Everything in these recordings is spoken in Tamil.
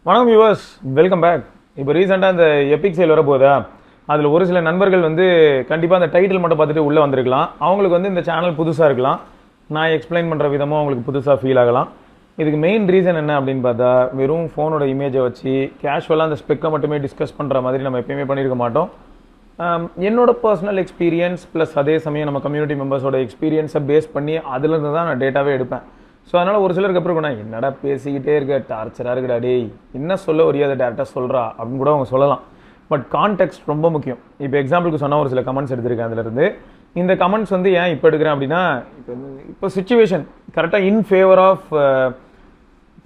வணக்கம் வியூவர்ஸ், வெல்கம் பேக். இப்போ ரீசெண்டாக இந்த எபிக் சேல் வரப்போதா, அதில் ஒரு சில நண்பர்கள் வந்து கண்டிப்பாக அந்த டைட்டில் மட்டும் பார்த்துட்டு உள்ளே வந்திருக்கலாம். அவங்களுக்கு வந்து இந்த சேனல் புதுசாக இருக்கலாம். நான் எக்ஸ்பிளைன் பண்ணுற விதமும் அவங்களுக்கு புதுசாக ஃபீல் ஆகலாம். இதுக்கு மெயின் ரீசன் என்ன அப்படின்னு பார்த்தா, வெறும் ஃபோனோட இமேஜை வச்சு கேஷுவலாக அந்த ஸ்பெக்கை மட்டுமே டிஸ்கஸ் பண்ணுற மாதிரி நம்ம எப்பயுமே பண்ணியிருக்க மாட்டோம். என்னோட பர்சனல் எக்ஸ்பீரியன்ஸ் ப்ளஸ் அதே சமயம் நம்ம கம்யூனிட்டி மெம்பர்ஸோட எக்ஸ்பீரியன்ஸை பேஸ் பண்ணி அதுலேருந்து தான் நான் டேட்டாவே எடுப்பேன். ஸோ அதனால் ஒரு சிலருக்கு அப்புறம் நான் என்னடா பேசிக்கிட்டே இருக்க, டார்ச்சராக இருக்குடா டேய், என்ன சொல்ல வரியாத டேரெக்டாக சொல்கிறா அப்படின்னு கூட அவங்க சொல்லலாம். பட் கான்டெக்ஸ்ட் ரொம்ப முக்கியம். இப்போ எக்ஸாம்பிளுக்கு சொன்னால் ஒரு சில கமெண்ட்ஸ் எடுத்திருக்கேன். அதுலேருந்து இந்த கமெண்ட்ஸ் வந்து ஏன் இப்போ எடுக்கிறேன் அப்படின்னா, இப்போ சுச்சுவேஷன் கரெக்டாக இன் ஃபேவர் ஆஃப்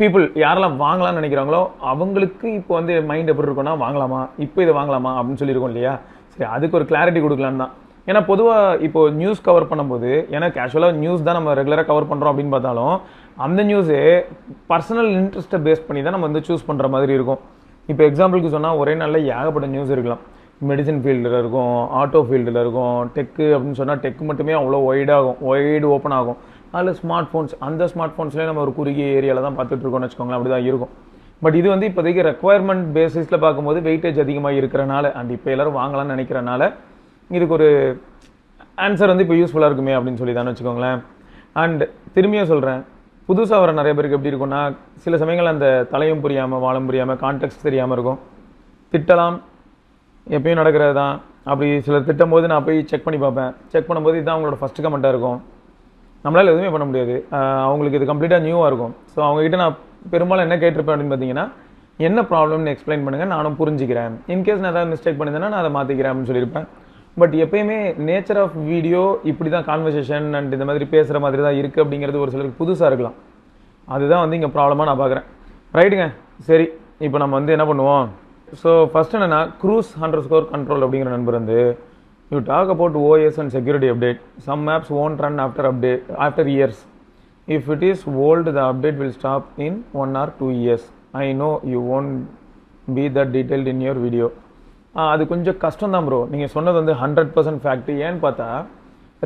பீப்புள் யாரெல்லாம் வாங்கலாம்னு நினைக்கிறாங்களோ அவங்களுக்கு இப்போ வந்து மைண்ட் எப்படி இருக்குன்னா, வாங்கலாமா, இப்போ இதை வாங்கலாமா அப்படின்னு சொல்லியிருக்கோம் இல்லையா. சரி, அதுக்கு ஒரு கிளாரிட்டி கொடுக்கலான்னு தான். ஏன்னா பொதுவாக இப்போ நியூஸ் கவர் பண்ணும்போது, ஏன்னா கேஷுவலாக நியூஸ் தான் நம்ம ரெகுலராக கவர் பண்ணுறோம் அப்படின்னு பார்த்தாலும், அந்த நியூஸே பர்சனல் இன்ட்ரெஸ்ட்டை பேஸ் பண்ணி தான் நம்ம வந்து சூஸ் பண்ணுற மாதிரி இருக்கும். இப்போ எக்ஸாம்பிளுக்கு சொன்னால் ஒரே நாளில் ஏகப்பட்ட நியூஸ் இருக்கலாம். மெடிசன் ஃபீல்டில் இருக்கும், ஆட்டோ ஃபீல்டில் இருக்கும், டெக்கு அப்படின்னு சொன்னால் டெக்கு மட்டுமே அவ்வளோ ஒய்டு ஓப்பன் ஆகும். அதில் ஸ்மார்ட் ஃபோன்ஸ், அந்த ஸ்மார்ட் ஃபோன்ஸ்லேயே நம்ம ஒரு குறுகிய ஏரியாவில் தான் பார்த்துட்டு இருக்கோம்னு வச்சுக்கோங்களேன், அப்படி தான் இருக்கும். பட் இது வந்து இப்போதைக்கு ரெக்குவயர்மெண்ட் பேசிஸில் பார்க்கும்போது வெயிட்டேஜ் அதிகமாக இருக்கிறனால, அண்ட் இப்போ எல்லோரும் வாங்கலாம்னு நினைக்கிறனால இதுக்கு ஒரு ஆன்சர் வந்து இப்போ யூஸ்ஃபுல்லாக இருக்குமே அப்படின்னு சொல்லி தான் வச்சுக்கோங்களேன். அண்ட் திரும்பியும் சொல்கிறேன், புதுசாக வர நிறைய பேருக்கு எப்படி இருக்கும்னா, சில சமயங்கள் அந்த தலையும் புரியாமல் வாழும் புரியாமல் கான்டெக்ட் தெரியாமல் இருக்கும். திட்டலாம், எப்பயும் நடக்கிறது தான். அப்படி சிலர் திட்டும் போது நான் போய் செக் பண்ணி பார்ப்பேன். செக் பண்ணும்போது இதுதான் அவங்களோட ஃபஸ்ட்டு கமெண்ட்டாக இருக்கும். நம்மளால் எதுவுமே பண்ண முடியாது. அவங்களுக்கு இது கம்ப்ளீட்டாக நியூவாக இருக்கும். ஸோ அவங்ககிட்ட நான் பெரும்பாலும் என்ன கேட்டிருப்பேன் அப்படின்னு பார்த்தீங்கன்னா, என்ன ப்ராப்ளம்னு எக்ஸ்பிளைன் பண்ணுங்கள், நானும் புரிஞ்சுக்கிறேன். இன்கேஸ் நான் ஏதாவது மிஸ்டேக் பண்ணியிருந்தேன்னா நான் அதை மாற்றிக்கிறேன் அப்படின்னு சொல்லியிருப்பேன். பட் எப்பயுமே நேச்சர் ஆஃப் வீடியோ இப்படி தான், கான்வர்சேஷன் அண்ட் இந்த மாதிரி பேசுகிற மாதிரி தான் இருக்குது அப்படிங்கிறது ஒரு சிலருக்கு புதுசாக இருக்கலாம். அதுதான் வந்து இங்கே ப்ராப்ளமாக நான் பார்க்குறேன். ரைட்டுங்க, சரி, இப்போ நம்ம வந்து என்ன பண்ணுவோம். ஸோ ஃபஸ்ட் என்னென்னா, Cruz_control அப்படிங்கிற நண்பர் வந்து, you talk about OS and security update. Some apps won't run after years. If it is old, the update will stop in 1 or 2 years. I know you won't be that detailed in your video. அது கொஞ்சம் கஷ்டம் தான் ப்ரோ. நீங்கள் சொன்னது வந்து 100% ஃபேக்ட். ஏன்னு பார்த்தா,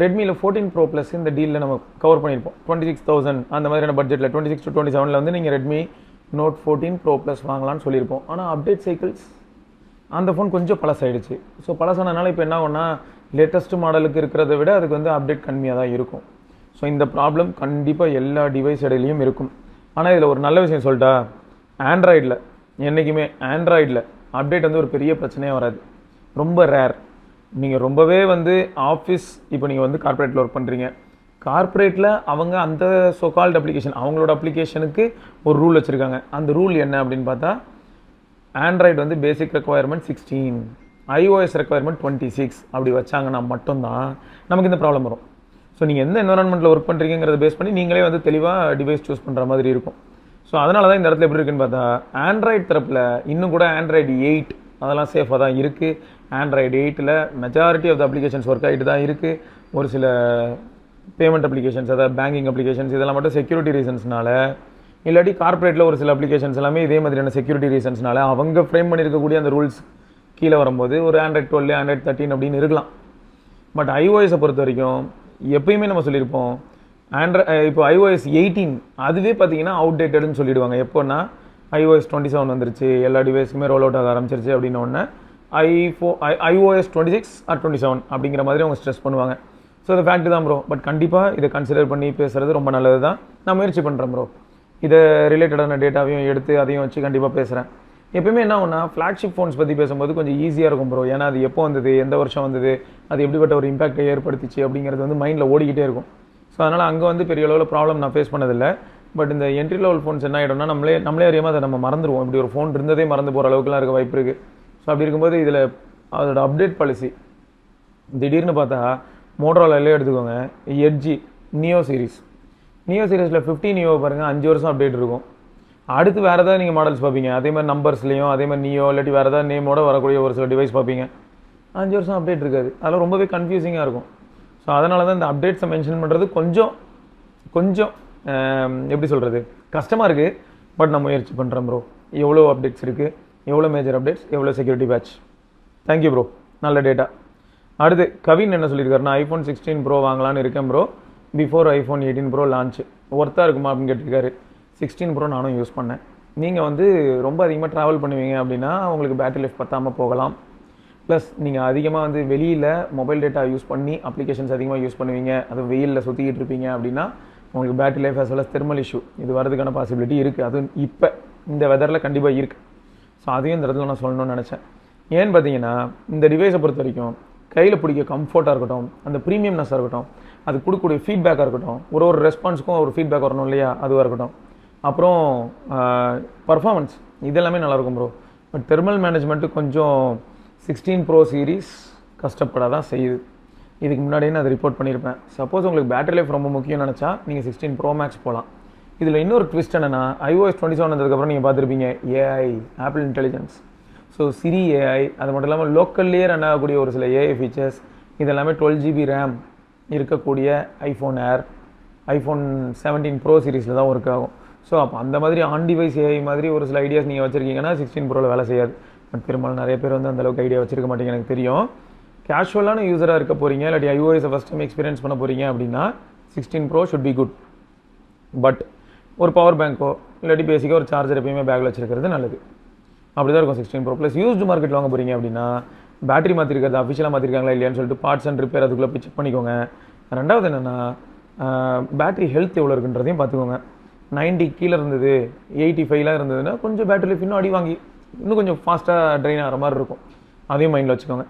ரெட்மியில் 14 Pro Plus இந்த டீலில் நம்ம கவர் பண்ணியிருப்போம். 26,000 அந்த மாதிரியான பட்ஜெட்டில் 26 to 27 வந்து நீங்கள் ரெட்மி Note 14 Pro Plus வாங்கலாம்னு சொல்லியிருப்போம். ஆனால் அப்டேட் சைக்கிள்ஸ் அந்த ஃபோன் கொஞ்சம் பழசாயிடுச்சு. ஸோ பழசானதுனால இப்போ என்ன ஆகும்னா, லேட்டஸ்ட் மாடலுக்கு இருக்கிறத விட அதுக்கு வந்து அப்டேட் கம்மியாக தான் இருக்கும். ஸோ இந்த ப்ராப்ளம் கண்டிப்பாக எல்லா டிவைஸ் இடையிலையும் இருக்கும். ஆனால் இதில் ஒரு நல்ல விஷயம் சொல்லிட்டா, ஆண்ட்ராய்டில் என்றைக்குமே ஆண்ட்ராய்டில் அப்டேட் வந்து ஒரு பெரிய பிரச்சனையே வராது. ரொம்ப ரேர். நீங்கள் ரொம்பவே வந்து ஆஃபீஸ், இப்போ நீங்கள் வந்து கார்ப்பரேட்டில் ஒர்க் பண்ணுறீங்க, கார்ப்பரேட்டில் அவங்க அந்த சோகால்டு அப்ளிகேஷன், அவங்களோட அப்ளிகேஷனுக்கு ஒரு ரூல் வச்சுருக்காங்க. அந்த ரூல் என்ன அப்படின்னு பார்த்தா, ஆண்ட்ராய்டு வந்து பேசிக் ரெக்குவயர்மெண்ட் 16, iOS ரெக்குவயர்மெண்ட் 26 அப்படி வச்சாங்கன்னா மட்டும்தான் நமக்கு இந்த ப்ராப்ளம் வரும். ஸோ நீங்கள் எந்த என்வரான்மெண்ட்டில் ஒர்க் பண்ணுறீங்கிறத பேஸ் பண்ணி நீங்களே வந்து தெளிவாக டிவைஸ் சூஸ் பண்ணுற மாதிரி இருக்கும். ஸோ அதனால தான் இந்த இடத்துல எப்படி இருக்குன்னு பார்த்தா, ஆண்ட்ராய்டு தரப்பில் இன்னும் கூட ஆண்ட்ராய்டு 8 அதெல்லாம் சேஃபாக தான் இருக்குது. ஆண்ட்ராய்டு 8ல் majority of the applications work ஆகிட்டு தான் இருக்குது. ஒரு சில பேமெண்ட் அப்ளிகேஷன்ஸ், அதாவது பேங்கிங் அப்ளிகேஷன்ஸ், இதெல்லாம் மட்டும் செக்யூரிட்டி ரீசன்ஸ்னால, இல்லாட்டி கார்ப்பரேட்டில் ஒரு சில அப்ளிகேஷன்ஸ் எல்லாமே இதே மாதிரியான செக்யூரிட்டி ரீசன்ஸ்னால அவங்க ஃப்ரேம் பண்ணியிருக்கக்கூடிய அந்த ரூல்ஸ் கீழே வரும்போது ஒரு ஆண்ட்ராய்டு 12, ஆண்ட்ராய்டு 13 அப்படின்னு இருக்கலாம். பட் iOS-ஐ பொறுத்த வரைக்கும் எப்பயுமே நம்ம சொல்லியிருப்போம், இப்போ iOS 18 அதுவே பார்த்தீங்கன்னா அவுடேட்டட்னு சொல்லிடுவாங்க. எப்போன்னா iOS 27 வந்துருச்சு, எல்லா டிவைஸுமே ரோல் அவுட் ஆக ஆரம்பிச்சிருச்சு அப்படின்ன உடனே iOS 26 or 27 அப்படிங்கிற மாதிரி அவங்க ஸ்ட்ரெஸ் பண்ணுவாங்க. ஸோ இது ஃபேக்ட் தான் ப்ரோ. பட் கண்டிப்பாக இதை கன்சிடர் பண்ணி பேசுகிறது ரொம்ப நல்லது தான். நான் முயற்சி பண்ணுறேன் ப்ரோ. இதை ரிலேட்டடான டேட்டாவையும் எடுத்து அதையும் வச்சு கண்டிப்பாக பேசுகிறேன். எப்பயுமே என்ன ஒன்றா, ஃப்ளாக்ஷிப் ஃபோன்ஸ் பற்றி பேசும்போது கொஞ்சம் ஈஸியாக இருக்கும் ப்ரோ. ஏன்னா அது எப்போ வந்தது, எந்த வருஷம் வந்தது, அது எப்படிப்பட்ட ஒரு இம்பாக்டை ஏற்படுத்திச்சு அப்படிங்கிறது வந்து மைண்டில் ஓடிக்கிட்டே இருக்கும். ஸோ அதனால் அங்கே வந்து பெரிய அளவில் ப்ராப்ளம் நான் ஃபேஸ் பண்ணதில்லை. பட் இந்த என்ட்ரி லெவல் ஃபோன்ஸ் என்ன ஆகிடும்னா, நம்மளே அறியாமல் அதை நம்ம மறந்துடுவோம். இப்படி ஒரு ஃபோன் இருந்ததே மறந்து போகிற அளவுக்குலாம் இருக்க வாய்ப்பு இருக்குது. ஸோ அப்படி இருக்கும்போது இதில் அதோட அப்டேட் பாலிசி திடீர்னு பார்த்தா, மோட்டோரோலாலே எடுத்துக்கோங்க, எட்ஜி நியோ சீரிஸில் 15 நியோ பாருங்கள், 5 வருஷம் அப்டேட் இருக்கும். அடுத்து வேறு ஏதாவது நீங்கள் மாடல்ஸ் பார்ப்பீங்க, அதே மாதிரி நம்பர்ஸ்லேயும் அதே மாதிரி நியோ இல்லாட்டி வேறு ஏதாவது நேமோட வரக்கூடிய ஒரு சில டிவைஸ் பார்ப்பீங்க, 5 வருஷம் அப்டேட் இருக்காது. அதெல்லாம் ரொம்பவே கன்ஃபியூசிங்காக இருக்கும். ஸோ அதனால தான் இந்த அப்டேட்ஸை மென்ஷன் பண்ணுறது கொஞ்சம் எப்படி சொல்கிறது, கஷ்டமாக இருக்குது. பட் நான் முயற்சி பண்ணுறேன் ப்ரோ. எவ்வளோ அப்டேட்ஸ் இருக்குது, எவ்வளோ மேஜர் அப்டேட்ஸ், எவ்வளோ செக்யூரிட்டி பேட்ச். தேங்க்யூ ப்ரோ, நல்ல டேட்டா. அடுத்து கவின் என்ன சொல்லியிருக்காருன்னா, iPhone 16 Pro வாங்கலான்னு இருக்கேன் bro, before iPhone 18 Pro launch ஒர்த்தாக இருக்குமா அப்படின்னு கேட்டிருக்காரு. 16 Pro நானும் யூஸ் பண்ணேன். நீங்கள் வந்து ரொம்ப அதிகமாக ட்ராவல் பண்ணுவீங்க அப்படின்னா உங்களுக்கு பேட்டரி லைஃப் பத்தாமல் போகலாம். ப்ளஸ் நீங்கள் அதிகமாக வந்து வெளியில் மொபைல் டேட்டா யூஸ் பண்ணி அப்ளிகேஷன்ஸ் அதிகமாக யூஸ் பண்ணுவீங்க, அது வெயிலில் சுற்றிக்கிட்டு இருப்பீங்க அப்படின்னா உங்களுக்கு battery life as well as thermal issue இது வரதுக்கான பாசிபிலிட்டி இருக்குது. அதுவும் இப்போ இந்த வெதரில் கண்டிப்பாக இருக்குது. ஸோ அதையும் இந்த இடத்துல நான் சொல்லணும்னு நினச்சேன். ஏன்னு பார்த்தீங்கன்னா இந்த டிவைஸை பொறுத்த வரைக்கும் கையில் பிடிக்க கம்ஃபர்ட்டாக இருக்கட்டும், அந்த ப்ரீமியம்னஸாக இருக்கட்டும், அது கொடுக்கக்கூடிய ஃபீட்பேக்காக இருக்கட்டும், ஒரு ரெஸ்பான்ஸுக்கும் ஒரு ஃபீட்பேக் வரணும் இல்லையா, அதுவாக இருக்கட்டும். அப்புறம் பர்ஃபார்மன்ஸ் இதெல்லாமே நல்லாயிருக்கும் ப்ரோ. பட் தெர்மல் மேனேஜ்மெண்ட்டு கொஞ்சம் 16 Pro சீரீஸ் கஷ்டப்பட தான் செய்யுது. இதுக்கு முன்னாடியே நான் அதை ரிப்போர்ட் பண்ணியிருப்பேன். சப்போஸ் உங்களுக்கு பேட்டரி லைஃப் ரொம்ப முக்கியம் நினச்சா நீங்கள் 16 Pro Max போகலாம். இதில் இன்னொரு ட்விஸ்ட் என்னென்னா iOS 27 வந்ததுக்கப்புறம் நீங்கள் பார்த்துருப்பீங்க ஏஐ, ஆப்பிள் இன்டெலிஜென்ஸ், ஸோ சிரி ஏஐ, அது மட்டும் இல்லாமல் லோக்கல்லேயே ரன் ஆகக்கூடிய ஒரு சில ஏஐ ஃபீச்சர்ஸ், இதெல்லாமே 12 GB ரேம் இருக்கக்கூடிய ஐஃபோன் ஏர், ஐஃபோன் 17 Pro சீரீஸில் தான் ஒர்க் ஆகும். ஸோ அப்போ அந்த மாதிரி ஆன் டிவைஸ் ஏஐ மாதிரி ஒரு சில ஐடியாஸ் நீங்கள் வச்சுருக்கீங்கன்னா 16 Proவில் வேலை செய்யாது. பட் பெரும்பாலும் நிறைய பேர் வந்து அந்தளவுக்கு ஐடியா வச்சிருக்க மாட்டீங்க எனக்கு தெரியும். கேஷுவலான யூஸராக இருக்க போகிறீங்க, இல்லாட்டி iOS ஃபஸ்ட் டைம் எக்ஸ்பீரியன்ஸ் பண்ண போகிறீங்க அப்படின்னா 16 Pro should be good. But ஒரு பவர் பேங்க்கோ இல்லாட்டி பேசிக்காக ஒரு சார்ஜர் எப்பயுமே பேக்கில் வச்சிருக்கிறது நல்லது. அப்படி தான் இருக்கும் 16 Pro. ப்ளஸ் யூஸ்டு மார்க்கெட் வாங்க போகிறீங்க அப்படின்னா பேட்டரி மாற்றிருக்கிறது அஃபிஷியலாக மாற்றிருக்காங்களா இல்லையான்னு சொல்லிட்டு பார்ட்ஸ் அண்ட் ரிப்பேர் அதுக்குள்ளே போய் செக் பண்ணிக்கோங்க. ரெண்டாவது என்னென்னா பேட்டரி ஹெல்த் எவ்வளோ இருக்குன்றதையும் பார்த்துக்கோங்க. 90 கீழே இருந்தது, 85 இருந்ததுன்னா கொஞ்சம் பேட்டரி லைஃப் இன்னும் அடி வாங்கி இன்னும் கொஞ்சம் ஃபாஸ்ட்டாக ட்ரெயின் ஆகிற மாதிரி இருக்கும். அதையும் மைண்டில் வச்சுக்கோங்க.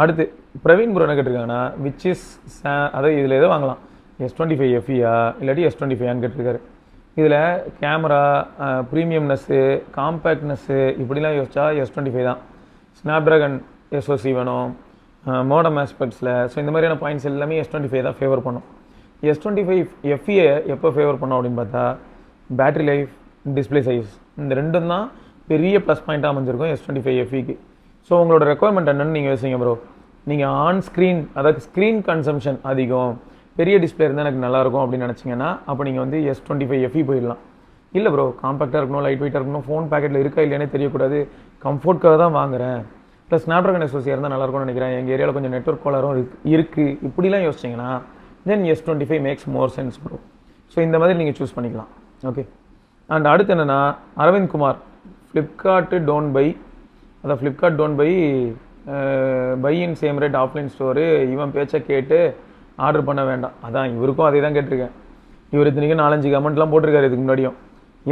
அடுத்து பிரவீன் ப்ரோ என்ன கேட்டிருக்காங்கன்னா விச் இஸ் அதாவது இதில் எதோ வாங்கலாம், S25 FEயா இல்லாட்டி S25 கேட்டிருக்காரு. இதில் கேமரா, ப்ரீமியம்னஸ்ஸு, காம்பேக்ட்னஸ்ஸு இப்படிலாம் யோசிச்சா S25 தான். ஸ்னாப்ட்ராகன் SoC வேணும் மோடம் ஆஸ்பெக்ட்ஸில். ஸோ இந்த மாதிரியான பாயிண்ட்ஸ் எல்லாமே S25 தான் ஃபேவர் பண்ணும். S25 FE எப்போ ஃபேவர் பண்ணோம் அப்படின்னு பார்த்தா பேட்டரி லைஃப், டிஸ்பிளே சைஸ், இந்த ரெண்டும் தான் பெரிய ப்ளஸ் பாயிண்ட்டாக அமைஞ்சிருக்கும் S25 FEக்கு. ஸோ உங்களோட ரெக்குவயர்மெண்ட் என்னென்னு நீங்கள் யோசிங்க ப்ரோ. நீங்கள் ஆன் ஸ்க்ரீன், அதாவது ஸ்க்ரீன் கன்சம்ஷன் அதிகம், பெரிய டிஸ்பிளே இருந்தால் எனக்கு நல்லாயிருக்கும் அப்படின்னு நினச்சிங்கன்னா அப்போ நீங்கள் வந்து S25 FE போயிடலாம். இல்லை ப்ரோ காம்பேக்டாக இருக்கணும், லைட் வெயிட்டாக இருக்கணும், ஃபோன் பேக்கெட்டில் இருக்கா இல்லையானே தெரியக்கூடாது, கம்ஃபர்ட்காக தான் வாங்குறேன், ப்ளஸ் ஸ்னாப்ட்ராகன் SoC இருந்தால் நல்லாயிருக்கும்னு நினைக்கிறேன், எங்கள் ஏரியாவில் கொஞ்சம் நெட்வொர்க் கோளாறும் இருக்குது, இப்படிலாம் யோசிச்சிங்கன்னா தென் S25 மேக்ஸ் மோர் சென்ஸ் ப்ரோ. ஸோ இந்த மாதிரி நீங்கள் சூஸ் பண்ணிக்கலாம். ஓகே. அண்ட் அடுத்து என்னென்னா அரவிந்த் குமார், ஃப்ளிப்கார்ட்டு டோன்ட் பை, அதான் Flipkart don't by in same rate offline store, இவன் பேச்சை கேட்டு ஆர்டர் பண்ண வேண்டாம். அதான் இவருக்கும் அதே தான் கேட்டிருக்கேன். இவர் இத்தனைக்கும் 4-5 கமெண்ட்லாம் போட்டிருக்காரு இதுக்கு முன்னாடியும்.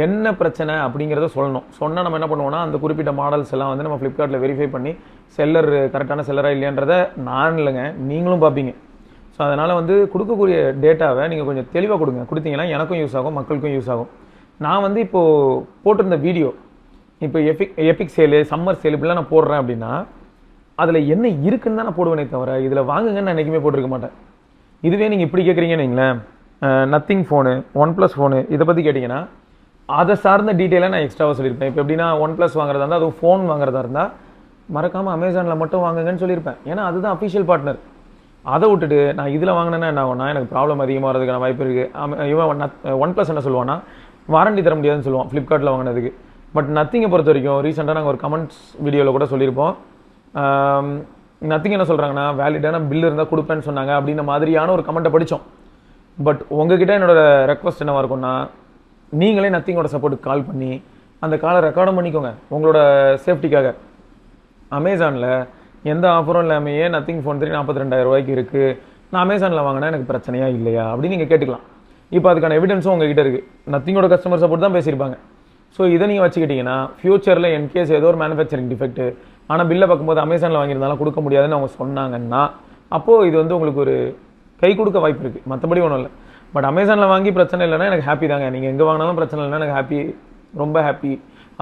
என்ன பிரச்சனை அப்படிங்கிறத சொல்லணும். சொன்னால் நம்ம என்ன பண்ணுவோம்னா அந்த குறிப்பிட்ட மாடல்ஸ் எல்லாம் வந்து நம்ம ஃப்ளிப்கார்ட்டில் வெரிஃபை பண்ணி செல்லர் கரெக்டான செல்லராக இல்லையான்றதை நான் இல்லைங்க நீங்களும் பார்ப்பீங்க. ஸோ அதனால் வந்து கொடுக்கக்கூடிய டேட்டாவை நீங்கள் கொஞ்சம் தெளிவாக கொடுங்க. கொடுத்தீங்கன்னா எனக்கும் யூஸ் ஆகும், மக்களுக்கும் யூஸ் ஆகும். நான் வந்து இப்போது போட்டிருந்த வீடியோ இப்போ எபிக் சேலு, சம்மர் சேல் இப்படிலாம் நான் போடுறேன் அப்படின்னா அதில் என்ன இருக்குன்னு தான் நான் போடுவேனே தவிர இதில் வாங்குங்கன்னு நான் என்றைக்குமே போட்டிருக்க மாட்டேன். இதுவே நீங்கள் இப்படி கேட்குறீங்கன்னு வைங்களேன், நத்திங் ஃபோனு, OnePlus ஃபோனு இதை பற்றி கேட்டிங்கன்னா அதை சார்ந்த டீட்டெயிலாக நான் எக்ஸ்ட்ராவாக சொல்லியிருப்பேன். இப்போ எப்படின்னா OnePlus வாங்குறதா இருந்தால், அதுவும் ஃபோன் வாங்குறதா இருந்தால் மறக்காமல் அமேசானில் மட்டும் வாங்குங்கன்னு சொல்லியிருப்பேன். ஏன்னா அதுதான் அஃபிஷியல் பார்ட்னர். அதை விட்டுட்டு நான் இதில் வாங்கினேன்னா என்ன ஆகும்னா எனக்கு ப்ராப்ளம் அதிகமாக வரதுக்கான வாய்ப்பு இருக்குது. இவன் OnePlus என்ன சொல்லுவான்னா வாரண்டி தர முடியாதுன்னு சொல்லுவான் ஃப்ளிப்கார்ட்டில் வாங்கினதுக்கு. பட் நத்திங்கை பொறுத்த வரைக்கும் ரீசெண்டாக நாங்கள் ஒரு கமெண்ட்ஸ் வீடியோவில் கூட சொல்லியிருப்போம். நத்திங் என்ன சொல்கிறாங்கன்னா வேலிடான பில் இருந்தால் கொடுப்பேன்னு சொன்னாங்க அப்படின்ற மாதிரியான ஒரு கமெண்ட்டை படித்தோம். பட் உங்ககிட்ட என்னோட ரெக்வஸ்ட் என்னவாக இருக்கும்னா நீங்களே நத்திங்கோட சப்போர்ட்டுக்கு கால் பண்ணி அந்த காலை ரெக்கார்டும் பண்ணிக்கோங்க உங்களோட சேஃப்டிக்காக. அமேசானில் எந்த ஆஃபரும் இல்லாமையே நத்திங் ஃபோன் 42,000 ரூபாய்க்கு இருக்குது, நான் அமேசானில் வாங்கினா எனக்கு பிரச்சனையா இல்லையா அப்படின்னு நீங்கள் கேட்டுக்கலாம். இப்போ அதுக்கான எவிடன்ஸும் உங்ககிட்ட இருக்குது. நத்திங்கோட கஸ்டமர் சப்போர்ட் தான் பேசியிருப்பாங்க. ஸோ இதை நீங்கள் வச்சுக்கிட்டிங்கன்னா ஃபியூச்சரில் இன்கேஸ் ஏதோ ஒரு மேனுஃபேக்சரிங் டிஃபெக்ட்டு ஆனால் பில்லை பார்க்கும்போது அமேசானில் வாங்கியிருந்தாலும் கொடுக்க முடியாதுன்னு அவங்க சொன்னாங்கன்னா அப்போது இது வந்து உங்களுக்கு ஒரு கை கொடுக்க வாய்ப்பு இருக்குது, மற்றபடி ஒன்றும் இல்லை. பட் அமேசானில் வாங்கி பிரச்சனை இல்லைன்னா எனக்கு ஹாப்பி தாங்க. நீங்கள் எங்கே வாங்கினாலும் பிரச்சனை இல்லைன்னா எனக்கு ஹாப்பி, ரொம்ப ஹாப்பி.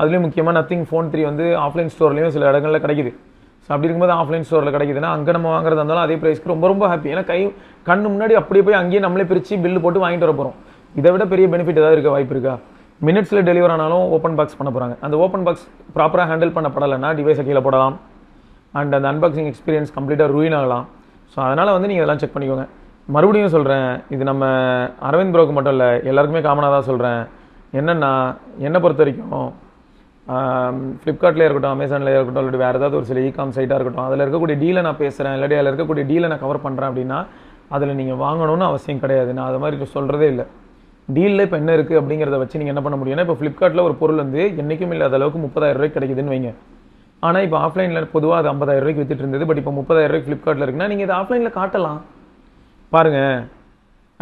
அதுலேயும் முக்கியமாக நத்திங் ஃபோன் 3 வந்து ஆஃப்லைன் ஸ்டோர்லேயும் சில இடங்களில் கிடைக்குது. ஸோ அப்படி இருக்கும்போது ஆஃப்லைன் ஸ்டோரில் கிடைக்குதுன்னா அங்கே நம்ம வாங்குறதா இருந்தாலும் அதே ப்ரைஸ்க்கு ரொம்ப ரொம்ப ஹாப்பி. ஏன்னா கண்ணு முன்னாடி அப்படியே போய் அங்கேயே நம்மளே பிரித்து பில்லு போட்டு வாங்கிட்டு வர போகிறோம். இதை விட பெரிய பெனிஃபிட் ஏதாவது இருக்க வாய்ப்பு இருக்கா? மினிட்ஸில் டெலிவர் ஆனாலும் ஓப்பன் பாக்ஸ் பண்ண போகிறாங்க. அந்த ஓப்பன் பாக்ஸ் ப்ராப்பராக ஹேண்டில் பண்ணப்படலைன்னா டிவைஸை கீழே போடலாம் அண்ட் அந்த அன்பாக்சிங் எக்ஸ்பீரியன்ஸ் கம்ப்ளீட்டாக ரூயின் ஆகலாம். ஸோ அதனால் வந்து நீங்கள் இதெல்லாம் செக் பண்ணிக்கோங்க. மறுபடியும் சொல்கிறேன், இது நம்ம அரவிந்த் ப்ரோக்கு மட்டும் இல்லை எல்லாருக்குமே காமனாக தான் சொல்கிறேன். என்னென்னா என்னை பொறுத்த வரைக்கும் ஃப்ளிப்கார்ட்லேயே இருக்கட்டும், அமேசான்லேயே இருக்கட்டும், இல்லாட்டி வேறு ஏதாவது ஒரு சில இகாம் சைட்டாக இருக்கட்டும், அதில் இருக்கக்கூடிய டீலை நான் பேசுகிறேன் இல்லாட்டி அதில் இருக்கக்கூடிய டீலை நான் கவர் பண்ணுறேன் அப்படின்னா அதில் நீங்கள் வாங்கணும்னு அவசியம் கிடையாது. நான் அது மாதிரி சொல்கிறதே இல்லை. டீலில் இப்போ என்ன இருக்குது அப்படிங்கிறத வச்சு நீங்கள் என்ன பண்ண முடியும்னா, இப்போ ஃப்ளிப்கார்ட்டில் ஒரு பொருள் வந்து என்றைக்கும் இல்லாத அளவுக்கு 30,000 ரூபாய்க்கு கிடைக்குதுன்னு வைங்க. ஆனால் இப்போ ஆஃப்லைனில் பொதுவாக அது 50,000 ரூபாய்க்கு வித்துட்டு இருந்தது. பட் இப்போ 30,000 ரூபாய்க்கு ஃப்ளிப்கார்ட்டில் இருக்குன்னா நீங்கள் இதை ஆஃப்லைனில் காட்டலாம். பாருங்கள்,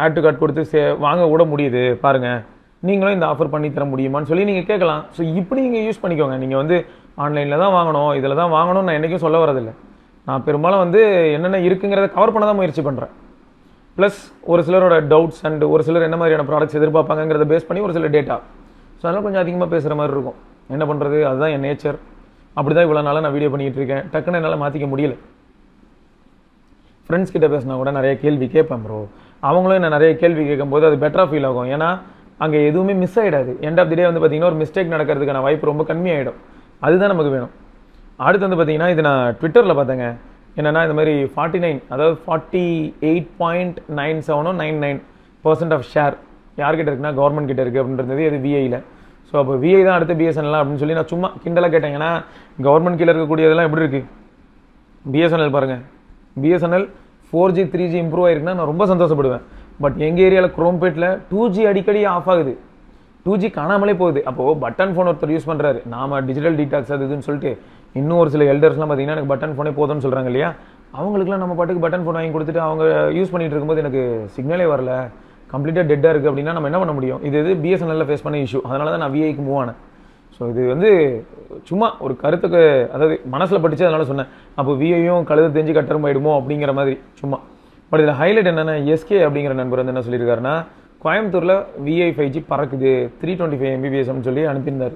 ஆட் டு கார்ட் கொடுத்து வாங்க கூட முடியுது, பாருங்கள் நீங்களும் இந்த ஆஃபர் பண்ணி தர முடியுமான்னு சொல்லி நீங்கள் கேட்கலாம். ஸோ இப்படி நீங்கள் யூஸ் பண்ணிக்கோங்க. நீங்கள் வந்து ஆன்லைனில் தான் வாங்கணும், இதில் தான் வாங்கணும்னு நான் என்றைக்கும் சொல்ல வரதில்லை. நான் பெரும்பாலும் வந்து என்னென்ன இருக்குங்கிறத கவர் பண்ண தான் முயற்சி பண்ணுறேன். ப்ளஸ் ஒரு சிலரோட டவுட்ஸ் அண்ட் ஒரு சிலர் என்ன மாதிரியான ப்ராடக்ட்ஸ் எதிர்பார்ப்பாங்கிறத பேஸ் பண்ணி ஒரு சில டேட்டா. ஸோ அதனால் கொஞ்சம் அதிகமாக பேசுகிற மாதிரி இருக்கும். என்ன பண்ணுறது, அதுதான் என் நேச்சர். அப்படி தான் இவ்வளோ நாளாக நான் வீடியோ பண்ணிகிட்டு இருக்கேன். டக்குன்னு என்னால் மாற்றிக்க முடியல. ஃப்ரெண்ட்ஸ் கிட்ட பேசினா கூட நிறைய கேள்வி கேட்பேன் ப்ரோ. அவங்களும் என்ன நிறைய கேள்வி கேட்கும்போது அது பெட்டராக ஃபீல் ஆகும். ஏன்னா அங்கே எதுவுமே மிஸ் ஆகிடாது. எண்ட் ஆஃப் தி டே வந்து பார்த்தீங்கன்னா ஒரு மிஸ்டேக் நடக்கிறதுக்கான வாய்ப்பு ரொம்ப கம்மியாகிடும். அதுதான் நமக்கு வேணும். அடுத்து வந்து பார்த்தீங்கன்னா இது நான் ட்விட்டரில் பார்த்தேங்க. என்னென்னா இந்த மாதிரி 49, அதாவது 48.9799% ஆஃப் ஷேர் யார்கிட்ட இருக்குன்னா கவர்மெண்ட் கிட்ட இருக்குது அப்படின்றது. அது விஐயில். ஸோ அப்போ விஐ தான் அடுத்து பிஎஸ்என்எல் அப்படின்னு சொல்லி நான் சும்மா கிண்டலாக கேட்டேன். ஏன்னா கவர்மெண்ட் கீழே இருக்கக்கூடியதெல்லாம் எப்படி இருக்குது, பிஎஸ்என்எல் பாருங்கள். பிஎஸ்என்எல் 4G 3G இம்ப்ரூவ் ஆகிருக்குன்னா நான் ரொம்ப சந்தோஷப்படுவேன். பட் எங்கள் ஏரியாவில் குரோம்பேட்டில் 2G அடிக்கடி ஆஃப் ஆகுது, 2G காணாமலே போகுது. அப்போது பட்டன் ஃபோன் ஒருத்தர் யூஸ் பண்ணுறாரு, நாம் டிஜிட்டல் டீடாக்ஸ் அது இதுன்னு சொல்லிட்டு. இன்னும் ஒரு சில எல்டர்ஸ்லாம் பார்த்தீங்கன்னா எனக்கு பட்டன் ஃபோனே போதும்னு சொல்கிறாங்க இல்லையா. அவங்களுக்குலாம் நம்ம பாட்டுக்கு பட்டன் ஃபோன் வாங்கி கொடுத்துட்டு அவங்க யூஸ் பண்ணிட்டு இருக்கும்போது எனக்கு சிக்னலே வரல, கம்ப்ளீட்டாக டெட்டாக இருக்குது அப்படின்னா நம்ம என்ன பண்ண முடியும்? இது பிஎஸ்என்எல்ல ஃபேஸ் பண்ண இஷ்யூ. அதனால தான் நான் விஐக்கு மூவ் ஆனேன். ஸோ இது வந்து சும்மா ஒரு கருத்துக்கு, அதாவது மனசில் பட்டுச்சு அதனால சொன்னேன். அப்போ விஐயும் கழுது தெரிஞ்சு கட்டரும் போயிடுமோ அப்படிங்கிற மாதிரி சும்மா. பட் இதில் ஹைலைட் என்னென்னா, எஸ்கே அப்படிங்கிற நண்பர் வந்து என்ன சொல்லியிருக்காருன்னா, கோயம்புத்தூரில் விஐ 5G பறக்குது 325 MBPS சொல்லி அனுப்பியிருந்தார்.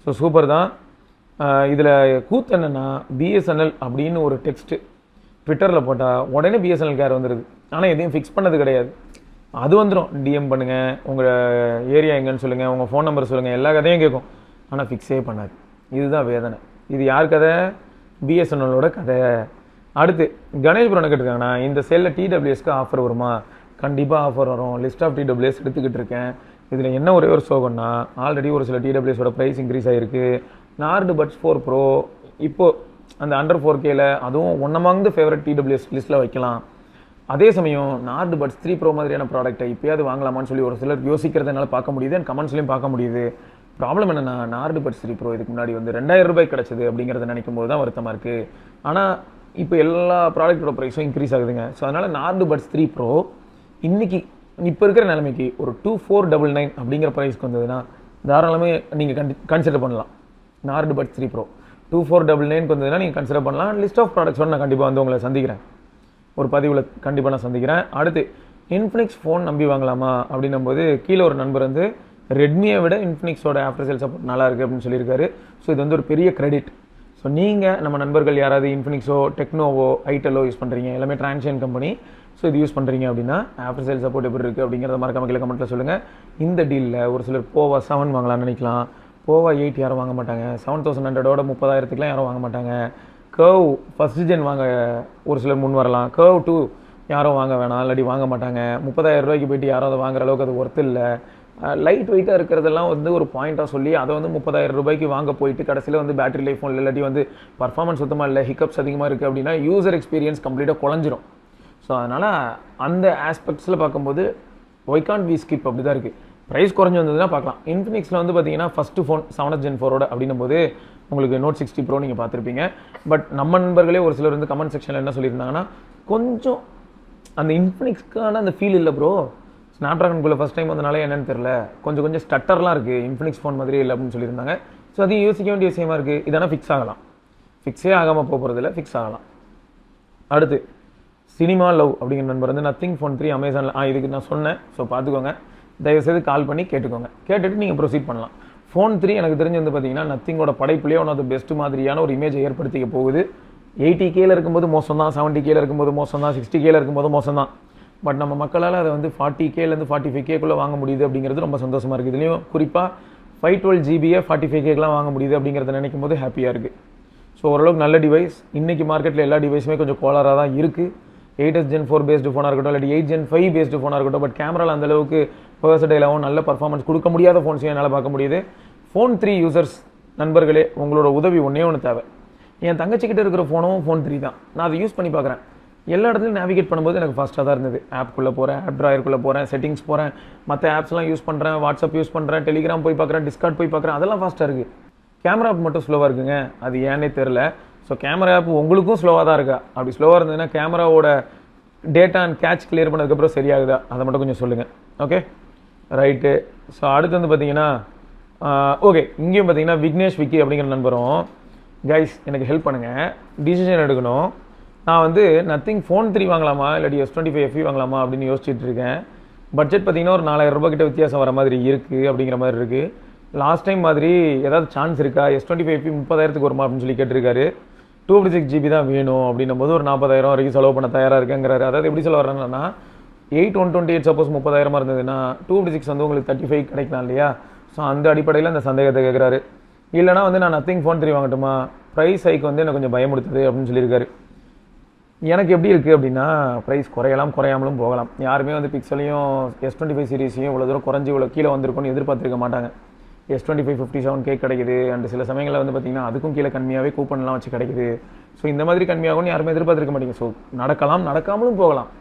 ஸோ சூப்பர் தான். இதில் கூத்து என்னென்னா, பிஎஸ்என்எல் அப்படின்னு ஒரு டெக்ஸ்ட்டு ட்விட்டரில் போட்டால் உடனே பிஎஸ்என்எல் கேர் வந்துடுது. ஆனால் எதையும் ஃபிக்ஸ் பண்ணது கிடையாது. அது வந்துடும், டிஎம் பண்ணுங்கள், உங்கள் ஏரியா எங்கன்னு சொல்லுங்கள், உங்கள் ஃபோன் நம்பர் சொல்லுங்கள், எல்லா கதையும் கேட்கும். ஆனால் ஃபிக்ஸே பண்ணாது. இதுதான் வேதனை. இது யார் கதை? பிஎஸ்என்எல்லோட கதை. அடுத்து கணேஷ்புரம் கேட்டிருக்காங்கன்னா, இந்த செல்லில் டிடபிள்யூஎஸ்க்கு ஆஃபர் வருமா? கண்டிப்பாக ஆஃபர் வரும். லிஸ்ட் ஆஃப் டிடபிள்யூஎஸ் எடுத்துக்கிட்டு இருக்கேன். இதில் என்ன ஒரே ஒரு சோகம்னா, ஆல்ரெடி ஒரு சில டிடபிள்யூஎஸோட ப்ரைஸ் இன்க்ரீஸ் ஆகிருக்கு. நார்டு பட்ஸ் 4 Pro இப்போது அந்த அண்டர் 4Kல அதுவும் one among the favourite TWS லிஸ்ட்டில் வைக்கலாம். அதே சமயம் நார்டு பட்ஸ் 3 Pro மாதிரியான ப்ராடக்ட்டை இப்போயாவது வாங்கலாமான்னு சொல்லி ஒரு சிலர் யோசிக்கிறதுனால பார்க்க முடியுது. அண்ட் கமெண்ட்ஸ்லையும் பார்க்க முடியுது. ப்ராப்ளம் என்னென்னா, நார்டு பட்ஸ் 3 Pro இதுக்கு முன்னாடி வந்து 2000 ரூபாய் கிடச்சிது அப்படிங்கிறத நினைக்கும் போது தான் வருத்தமாக இருக்குது. ஆனால் இப்போ எல்லா ப்ராடக்ட்டோட ப்ரைஸும் இன்க்ரீஸ் ஆகுதுங்க. ஸோ அதனால் நார்டு பட்ஸ் 3 Pro இன்றைக்கி இப்போ இருக்கிற நிலைமைக்கு ஒரு 2499 அப்படிங்கிற ப்ரைஸ்க்கு வந்ததுன்னா தாராளமே நீங்கள் கன்சிடர் பண்ணலாம். நார்டு பட்ஸ் 3 Pro 2499 வந்ததுன்னா நீங்கள் கன்சிடர் பண்ணலாம். லிஸ்ட் ஆஃப் ப்ராடக்ட்ஸோட நான் கண்டிப்பாக வந்து உங்களை சந்திக்கிறேன், ஒரு பதிவில் கண்டிப்பாக நான் சந்திக்கிறேன். அடுத்து இன்ஃபினிக்ஸ் ஃபோன் நம்பி வாங்கலாமா அப்படின்னும் போது கீழே ஒரு நண்பர் வந்து ரெட்மியை விட இன்ஃபினிக்ஸோட ஆஃப்டர் சேல் சப்போர்ட் நல்லா இருக்குது அப்படின்னு சொல்லியிருக்காரு. ஸோ இது வந்து ஒரு பெரிய கிரெடிட். ஸோ நீங்கள் நம்ம நண்பர்கள் யாராவது இன்ஃபினிக்ஸோ டெக்னோவோ ஐட்டலோ யூஸ் பண்ணுறீங்க, எல்லாமே டிரான்சியன் கம்பெனி, ஸோ இது யூஸ் பண்ணுறீங்க அப்படின்னா ஆஃப்டர் சேல் சப்போர்ட் எப்படி இருக்குது அப்படிங்கிறத மறக்காம கீழே கமெண்ட்டில் சொல்லுங்கள். இந்த டீலில் ஒரு சிலர் போவா 7 வாங்கலாம்னு நினைக்கலாம். போவா 8 யாரும் வாங்க மாட்டாங்க. 7100ஓட 30,000க்குலாம் யாரும் வாங்க மாட்டாங்க. கர்வ் ஃபஸ்ட் ஜென் வாங்க ஒரு சிலர் முன் வரலாம். கர்வ் 2 யாரும் வாங்க வேணாம், இல்லாட்டி வாங்க மாட்டாங்க. 30,000 ரூபாய்க்கு போயிட்டு யாரும் அதை வாங்குற அளவுக்கு அது ஒர்த்து இல்லை. லைட் வெயிட்டாக இருக்கிறதெல்லாம் வந்து ஒரு பாயிண்ட்டாக சொல்லி அதை வந்து 30,000 ரூபாய்க்கு வாங்க போயிட்டு கடைசியில் வந்து பேட்டரி லைஃப் ஃபோன் இல்லாட்டி வந்து பர்ஃபார்மன்ஸ் சுத்தமாக இல்லை, ஹிக்கப்ஸ் அதிகமாக இருக்குது அப்படின்னா யூசர் எக்ஸ்பீரியன்ஸ் கம்ப்ளீட்டாக குழஞ்சிரும். ஸோ அதனால் அந்த ஆஸ்பெக்ட்ஸில் பார்க்கும்போது ஒய் கான்ட் வி ஸ்கிப் அப்படி தான் இருக்குது. ப்ரைஸ் குறைஞ்சி வந்ததுன்னா பார்க்கலாம். இன்ஃபினிக்ஸில் வந்து பார்த்தீங்கன்னா ஃபஸ்ட்டு ஃபோன் 7th Gen 4 அப்படின்னும் போது உங்களுக்கு Note 60 Pro நீங்கள் பார்த்துருப்பீங்க. பட் நம்ம நண்பர்களே ஒரு சிலர் வந்து கமெண்ட் செக்ஷனில் என்ன சொல்லியிருந்தாங்கன்னா, கொஞ்சம் அந்த இன்ஃபினிக்ஸ்க்கான அந்த ஃபீல் இல்லை ப்ரோ, ஸ்னாப்ட்ராகனுக்குள்ளே ஃபஸ்ட் டைம் வந்தனால என்னன்னு தெரில, கொஞ்சம் ஸ்டட்டர்லாம் இருக்குது, இன்ஃபினிக்ஸ் ஃபோன் மாதிரி இல்லை அப்படின்னு சொல்லியிருந்தாங்க. ஸோ அதையும் யோசிக்க வேண்டிய விஷயமா இருக்குது. இதனால் ஃபிக்ஸ் ஆகலாம், ஃபிக்ஸே ஆகாமல் போகிறதில்ல, ஃபிக்ஸ் ஆகலாம். அடுத்து சினிமா லவ் அப்படிங்கிற நண்பர் வந்து நத்திங் ஃபோன் 3 அமேசானில் இதுக்கு நான் சொன்னேன். ஸோ பார்த்துக்கோங்க, தயவுசெய்து கால் பண்ணி கேட்டுக்கோங்க. கேட்டுட்டு நீங்கள் ப்ரொசீட் பண்ணலாம். ஃபோன் 3 எனக்கு தெரிஞ்சு வந்து பார்த்தீங்கன்னா நத்திங்கோட படைப்புலேயே ஒன் ஆஃப் த பெஸ்ட் மாதிரியான ஒரு இமேஜை ஏற்படுத்திக்க போகுது. 80Kல இருக்கும்போது மோசம் தான், 70Kல இருக்கும்போது மோசம் தான், 60Kல இருக்கும்போது மோசம் தான். பட் நம்ம மக்களால் அதை வந்து 40Kலேருந்து 45Kக்குள்ளே வாங்க முடியுது அப்படிங்கிறது ரொம்ப சந்தோஷமாக இருக்குது. இதுலேயும் குறிப்பாக 512GB 45Kலாம் வாங்க முடியுது அப்படிங்கிறத நினைக்கும் போது ஹாப்பியாக இருக்குது. ஸோ ஓரளவுக்கு நல்ல டிவைஸ். இன்றைக்கி மார்க்கெட்டில் எல்லா டிவைஸுமே கொஞ்சம் கோளாராக தான் இருக்குது. 8th Gen 4 பேஸ்டு ஃபோனாக இருக்கட்டும், இல்லாட்டி 8th Gen 5 பேஸ்டு ஃபோனாக இருக்கட்டும். பட் கேமராவில் அந்தளவுக்கு பர்சடைலாகவும் நல்ல பர்ஃபார்மன்ஸ் கொடுக்க முடியாத ஃபோன்ஸையும் என்னால் பார்க்க முடியுது. ஃபோன் 3 யூசர்ஸ் நண்பர்களே, உங்களோட உதவி ஒன்றே ஒன்று தேவை. என் தங்கச்சிக்கிட்ட இருக்கிற ஃபோனும் ஃபோன் 3 தான். நான் அதை யூஸ் பண்ணி பார்க்குறேன். எல்லா இடத்துலையும் நேவிகேட் பண்ணும்போது எனக்கு ஃபாஸ்ட்டாக தான் இருந்தது. ஆப்குள்ளே போகிறேன், ஆப் ட்ராயருக்குள்ளே போகிறேன், செட்டிங்ஸ் போகிறேன், மற்ற ஆப்ஸ்லாம் யூஸ் பண்ணுறேன், வாட்ஸ்அப் யூஸ் பண்ணுறேன், டெலிகிராம் போய் பார்க்குறேன், டிஸ்கார்ட் போய் பார்க்குறேன், அதெல்லாம் ஃபாஸ்ட்டாக இருக்குது. கேமரா ஆப் மட்டும் ஸ்லோவாக இருக்குங்க. அது ஏன்னே தெரில. ஸோ கேமரா ஆப் உங்களுக்கும் ஸ்லோவாக தான் இருக்கா? அப்படி ஸ்லோவாக இருந்ததுன்னா கேமராவோட டேட்டா அண்ட் கேட்ச் கிளியர் பண்ணதுக்கப்புறம் சரியாகுதா? அதை மட்டும் கொஞ்சம் சொல்லுங்கள். Okay, right. ஸோ அடுத்து வந்து பார்த்தீங்கன்னா ஓகே, இங்கேயும் பார்த்தீங்கன்னா விக்னேஷ் விக்கி அப்படிங்கிற நண்பரும், கைஸ் எனக்கு ஹெல்ப் பண்ணுங்கள், டிசிஷன் எடுக்கணும். நான் வந்து நத்திங் ஃபோன் 3 வாங்கலாமா இல்லாட்டி S25 FE வாங்கலாமா அப்படின்னு யோசிச்சுட்டு இருக்கேன். பட்ஜெட் பார்த்தீங்கன்னா ஒரு 4000 ரூபாய் கிட்ட வித்தியாசம் வர மாதிரி இருக்குது அப்படிங்கிற மாதிரி இருக்குது. லாஸ்ட் டைம் மாதிரி ஏதாவது சான்ஸ் இருக்கா? S25 FE 30,000க்கு வருமா அப்படின்னு சொல்லி கேட்டிருக்காரு. 256 GB தான் வேணும் அப்படின்னும் போது ஒரு 40,000 வரைக்கும் செலவு பண்ண தயாராக இருக்கேங்கிறாரு. அதாவது எப்படி சொல்ல வரேன்னா 8/128 சப்போஸ் 30,000 இருந்ததுன்னா 256 வந்து உங்களுக்கு 35 கிடைக்கலாம் இல்லையா? ஸோ அந்த அடிப்படையில் அந்த சந்தேகத்தை கேட்குறாரு. இல்லைனா வந்து நான் நத்திங் ஃபோன் 3 வாங்கட்டுமா, ப்ரைஸ் ஹைக் வந்து எனக்கு கொஞ்சம் பயமுடுத்துது அப்படின்னு சொல்லியிருக்காரு. எனக்கு எப்படி இருக்குது அப்படின்னா, ப்ரைஸ் குறையலாம் குறையாமலும் போகலாம். யாருமே வந்து பிக்சலையும் S25 சீரிஸையும் இவ்வளோ தூரம் குறைஞ்சி இவ்வளோ கீழே வந்திருக்கும்னு எதிர்பார்த்துருக்க மாட்டாங்க. S25 57K கிடைக்குது. அண்ட் சில சமயங்களில் வந்து பார்த்தீங்கன்னா அதுக்கும் கீழே கம்மியாகவே கூப்பன்லாம் வச்சு கிடைக்குது. ஸோ இந்த மாதிரி கம்மியாகும்னு யாருமே எதிர்பார்த்துருக்க மாட்டீங்க. ஸோ நடக்கலாம், நடக்காமலும் போகலாம்.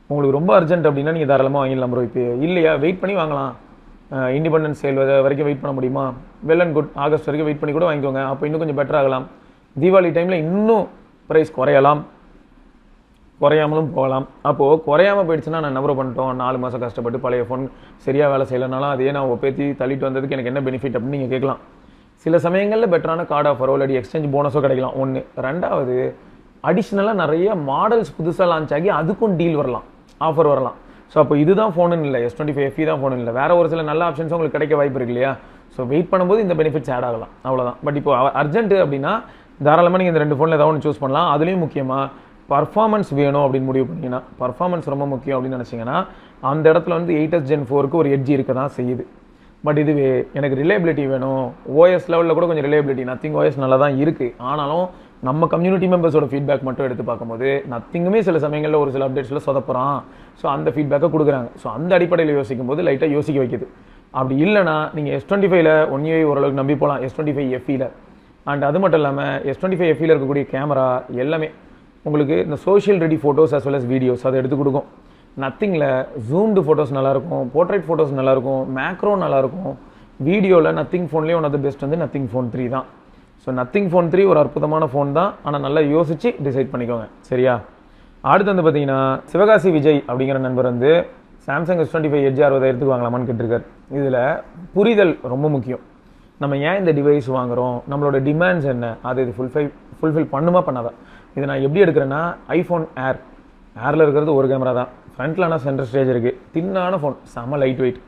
உங்களுக்கு ரொம்ப அர்ஜென்ட் அப்படின்னா நீங்கள் தாராளமாக வாங்கிடலாம் ப்ரோ. இப்போ இல்லையா, வெயிட் பண்ணி வாங்கலாம். இண்டிபெண்டன்ஸ் சேல் வரைக்கும் வெயிட் பண்ண முடியுமா? Well and good. ஆகஸ்ட் வரைக்கும் வெயிட் பண்ணி கூட வாங்கிக்கோங்க. அப்போ இன்னும் கொஞ்சம் பெட்டர் ஆகலாம். தீபாவளி டைமில் இன்னும் ப்ரைஸ் குறையலாம், குறையாமலும் போகலாம். அப்போது குறையாமல் போயிடுச்சுன்னா நான் என்ன பண்ணிட்டோம், 4 மாதம் கஷ்டப்பட்டு பழைய ஃபோன் சரியாக வேலை செய்யலைனாலும் அதே நான் ஒப்பேற்றி தள்ளிட்டு வந்ததுக்கு எனக்கு என்ன பெனிஃபிட் அப்படின்னு நீங்கள் கேட்கலாம். சில சமயங்களில் பெட்டரான கார்டு ஆஃபரோ இல்லாட்டி எக்ஸ்சேஞ்ச் போனஸோ கிடைக்கலாம். ஒன்று. ரெண்டாவது, அடிஷ்னலாக நிறைய மாடல்ஸ் புதுசாக லான்ச் ஆகி அதுக்கும் டீல் வரலாம், ஆஃபர் வரலாம். ஸோ அப்போ இதுதான் ஃபோனுன்னு இல்லை, S25 FE தான் ஃபோன் இல்லை, வேறு ஒரு சில நல்ல ஆப்ஷன்ஸ் உங்களுக்கு கிடைக்க வாய்ப்பு இருக்கு இல்லையா? ஸோ வெயிட் பண்ணும்போது இந்த பெனிஃபிட்ஸ் ஆட் ஆகலாம், அவ்வளோதான். பட் இப்போ அர்ஜென்ட்டு அப்படின்னா தாராளமாக நீங்கள் இந்த 2 ஃபோனில் ஏதாவது ஒன்று சூஸ் பண்ணலாம். அதுலேயும் முக்கியமாக பர்ஃபார்மன்ஸ் வேணும் அப்படின்னு முடிவு பண்ணிங்கன்னா, பர்ஃபார்மன்ஸ் ரொம்ப முக்கியம் அப்படின்னு நினச்சிங்கன்னா அந்த இடத்துல வந்து 8s Gen 4க்கு ஒரு எட்ஜ் இருக்க தான் செய்யுது. பட் இதுவே எனக்கு ரிலேபிலிட்டி வேணும், ஓஎஸ் லெவலில் கூட கொஞ்சம் ரிலேபிலிட்டி, நத்திங் ஓஎஸ் நல்லா தான் இருக்குது. ஆனாலும் நம்ம கம்யூனிட்டி மெம்பர்ஸோட ஃபீட்பேக் மட்டும் எடுத்து பார்க்கும்போது நத்திங்குமே சில சமயங்களில் ஒரு சில அப்டேட்ஸில் சொதப்புறான். ஸோ அந்த ஃபீட்பேக்கை கொடுக்குறாங்க. ஸோ அந்த அடிப்படையில் யோசிக்கும் போது லைட்டாக யோசிக்க வைக்குது. அப்படி இல்லைனா நீங்கள் S25ல 1UI ஓரளவுக்கு நம்பி போகலாம், S25 FEல. அண்ட் அது மட்டும் இல்லாமல் S25 FEல இருக்கக்கூடிய கேமரா எல்லாமே உங்களுக்கு இந்த social ready photos as well as videos அதை எடுத்து கொடுக்கும். நத்திங்கில் ஜூம்டு ஃபோட்டோஸ் நல்லாயிருக்கும், போர்ட்ரேட் ஃபோட்டோஸ் நல்லாயிருக்கும், மேக்ரோ நல்லாயிருக்கும். வீடியோவில் நத்திங் ஃபோன்லேயே ஒன் ஆஃப் த பெஸ்ட் வந்து நத்திங் ஃபோன் 3 தான். ஸோ நத்திங் ஃபோன் 3 ஒரு அற்புதமான ஃபோன் தான். ஆனால் நல்லா யோசித்து டிசைட் பண்ணிக்கோங்க, சரியா? அடுத்து வந்து பார்த்தீங்கன்னா சிவகாசி விஜய் அப்படிங்கிற நண்பர் வந்து சாம்சங் S25 எட்ஜ் 60,000க்கு வாங்கலாமான்னு கேட்டிருக்காரு. இதில் புரிதல் ரொம்ப முக்கியம். நம்ம ஏன் இந்த டிவைஸ் வாங்குகிறோம், நம்மளோட டிமாண்ட்ஸ் என்ன, அது இது ஃபுல்ஃபில் பண்ணுமா பண்ணாதான். இதை நான் எப்படி எடுக்கிறேன்னா, ஐஃபோன் ஏரில் இருக்கிறது ஒரு கேமரா தான், ஃப்ரண்ட்டில் ஆனால் சென்டர் ஸ்டேஜ் இருக்குது, தின்னான ஃபோன், செம்ம லைட் வெயிட்.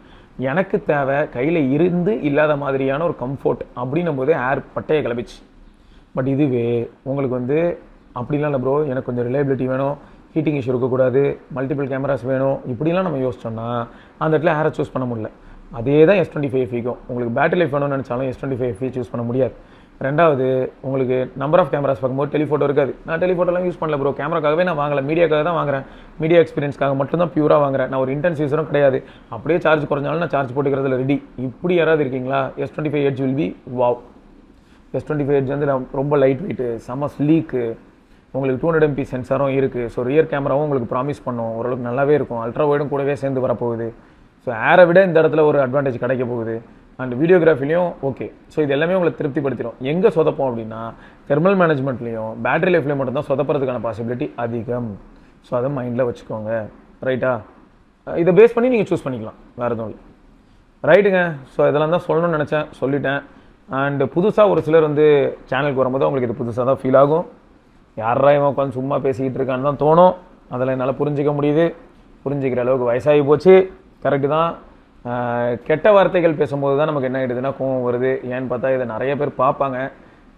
எனக்கு தேவை கையில் இருந்து இல்லாத மாதிரியான ஒரு கம்ஃபோர்ட் அப்படின்னும் போது ஏர் பட்டையை கிளப்பிச்சு. பட் இதுவே உங்களுக்கு வந்து அப்படிலாம் இல்லை ப்ரோ, எனக்கு கொஞ்சம் ரிலேபிலிட்டி வேணும், ஹீட்டிங் இஷ்யூ இருக்கக்கூடாது, மல்டிபிள் கேமராஸ் வேணும், இப்படிலாம் நம்ம யோசிச்சோம்னா அந்த இடத்துல ஏரை சூஸ் பண்ண முடியல. அதே தான் S25 FEக்கும். உங்களுக்கு பேட்டரி லைஃப் வேணும்னு நினச்சாலும் S25 FE சூஸ் பண்ண முடியாது. ரெண்டாவது, உங்களுக்கு நம்பர் ஆஃப் கேமராஸ் பார்க்கும்போது டெலிஃபோட்டோ இருக்காது. நான் டெலிஃபோட்டோலாம் யூஸ் பண்ணல ப்ரோ, கேமராக்காகவே நான் வாங்கலை, மீடியாக்காக தான் வாங்குறேன், மீடியா எக்ஸ்பீரியன்ஸ்க்காக மட்டும் தான் பியூராக வாங்குறேன், நான் ஒரு இன்டென்ஸ் யூஸரும் கிடையாது, அப்படியே சார்ஜ் குறைஞ்சாலும் நான் சார்ஜ் போட்டுக்கிறதுல ரெடி, இப்படி யாராவது இருக்கீங்களா? S25 edge will be wow. S25 edge வந்து ரொம்ப லைட் வெயிட்டு, செம்ம ஸ்லீக்கு, உங்களுக்கு 200 MP சென்சாரும் இருக்குது. ஸோ ரியர் கேமராவும் உங்களுக்கு ப்ராமிஸ் பண்ணும், ஓரளவுக்கு நல்லாவே இருக்கும், அல்ட்ரா வைடும் கூடவே சேர்ந்து வரப்போகுது. ஸோ ஏரை விட இந்த இடத்துல ஒரு அட்வான்டேஜ் கிடைக்க போகுது. And வீடியோகிராஃபிலையும் okay. ஸோ இது எல்லாமே உங்களை திருப்திப்படுத்திடும். எங்கே சொதப்போம் அப்படின்னா தெர்மல் மேனேஜ்மெண்ட்லையும் பேட்டரி லைஃப்லையும் மட்டும்தான் சொதப்புறதுக்கான பாசிபிலிட்டி அதிகம். ஸோ அதை மைண்டில் வச்சுக்கோங்க, ரைட்டா? இதை பேஸ் பண்ணி நீங்கள் சூஸ் பண்ணிக்கலாம், வேறு எதுவும் இல்லை, ரைட்டுங்க. ஸோ இதெல்லாம் தான் சொல்லணும்னு நினச்சேன், சொல்லிட்டேன். அண்டு புதுசாக ஒரு சிலர் வந்து சேனலுக்கு வரும்போது அவங்களுக்கு இது புதுசாக தான் ஃபீல் ஆகும். யாரா இவன் உட்காந்து சும்மா பேசிக்கிட்டு இருக்கான்னு தான் தோணும். அதில் என்னால் புரிஞ்சிக்க முடியுது, புரிஞ்சிக்கிற அளவுக்கு வயசாகி போச்சு, கரெக்டு தான். கெட்ட வார்த்தைகள் பேசும்போது தான் நமக்கு என்ன ஆகிடுதுன்னா கோவம் வருது. ஏன்னு பார்த்தா இதை நிறைய பேர் பார்ப்பாங்க.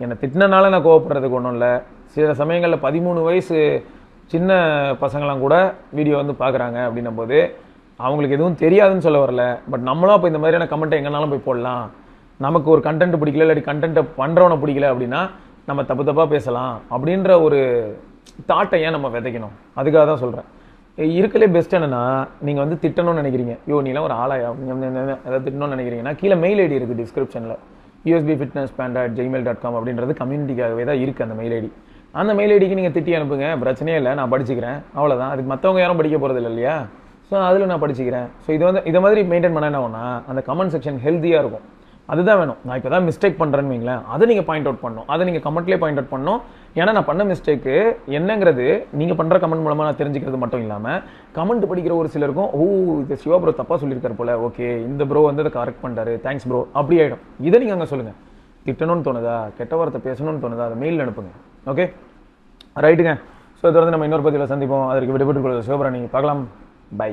என்னை திட்டினால நான் கோவப்படுறதுக்கு ஒன்றும் இல்லை. சில சமயங்களில் 13 வயசு சின்ன பசங்களாம் கூட வீடியோ வந்து பார்க்குறாங்க அப்படின்னும் போது அவங்களுக்கு எதுவும் தெரியாதுன்னு சொல்ல வரல. பட் நம்மளும் இப்போ இந்த மாதிரியான கமெண்ட்டை எங்கேனாலும் போய் போடலாம். நமக்கு ஒரு கண்டென்ட் பிடிக்கல, இல்லாட்டி கண்டென்ட்டை பண்ணுறவனை பிடிக்கல அப்படின்னா நம்ம தப்பாக பேசலாம் அப்படின்ற ஒரு தாட்டை ஏன் நம்ம விதைக்கணும்? அதுக்காக தான் சொல்கிறேன். இருக்கலே பெஸ்ட் என்னன்னா, நீங்கள் வந்து திட்டணும்னு நினைக்கிறீங்க, நீலாம் ஒரு ஆளாயா ஏதாவது திட்டணும்னு நினைக்கிறீங்கன்னா கீழே மெயில் ஐடி இருக்குது டிஸ்கிரிப்ஷனில், usbfitnesspanda@gmail.com அப்படின்றது கம்யூனிட்டிக்காகவே தான் இருக்குது அந்த மெயில் ஐடி. அந்த மெயில் ஐடிக்கு நீங்கள் திட்டி அனுப்புங்க, பிரச்சனையே இல்லை, நான் படிச்சுக்கிறேன், அவ்வளோதான். அதுக்கு மற்றவங்க யாரும் படிக்க போகிறது இல்லை இல்லையா? ஸோ அதில் நான் படிச்சுக்கிறேன். ஸோ இது வந்து இதை மாதிரி மெயின்டைன் பண்ண என்ன ஆகும்னா அந்த கமெண்ட் செக்ஷன் ஹெல்த்தியாக இருக்கும். அதுதான் வேணும். நான் இப்போ தான் மிஸ்டேக் பண்ணுறேன்னு வைங்களேன், அதை நீங்கள் பாயிண்ட் அவுட் பண்ணணும், அதை நீங்கள் கமெண்ட்லேயே பாயிண்ட் அவுட் பண்ணணும். ஏன்னா நான் பண்ண மிஸ்டேக்கு என்னங்கிறது நீங்கள் பண்ணுற கமெண்ட் மூலமாக நான் தெரிஞ்சுக்கிறது மட்டும் இல்லாமல், கமெண்ட் படிக்கிற ஒரு சிலருக்கும் ஓ இது சிவா ப்ரோ தப்பாக சொல்லியிருக்காரு போல, ஓகே இந்த ப்ரோ வந்து அதை கரெக்ட் பண்ணுறாரு, தேங்க்ஸ் ப்ரோ, அப்படி ஆகிடும். இதை நீங்கள் அங்கே சொல்லுங்கள். திட்டணும்னு தோணுதா, கெட்ட வார்த்தை பேசணும்னு தோணுதா, அதை மெயில் அனுப்புங்க. ஓகே ரைட்டுங்க. ஸோ தொடர்ந்து நம்ம இன்னொரு பதிவில் சந்திப்போம். அதற்கு விடுபட்டுக் கொள்வது சிவபிராணி. பார்க்கலாம். பை.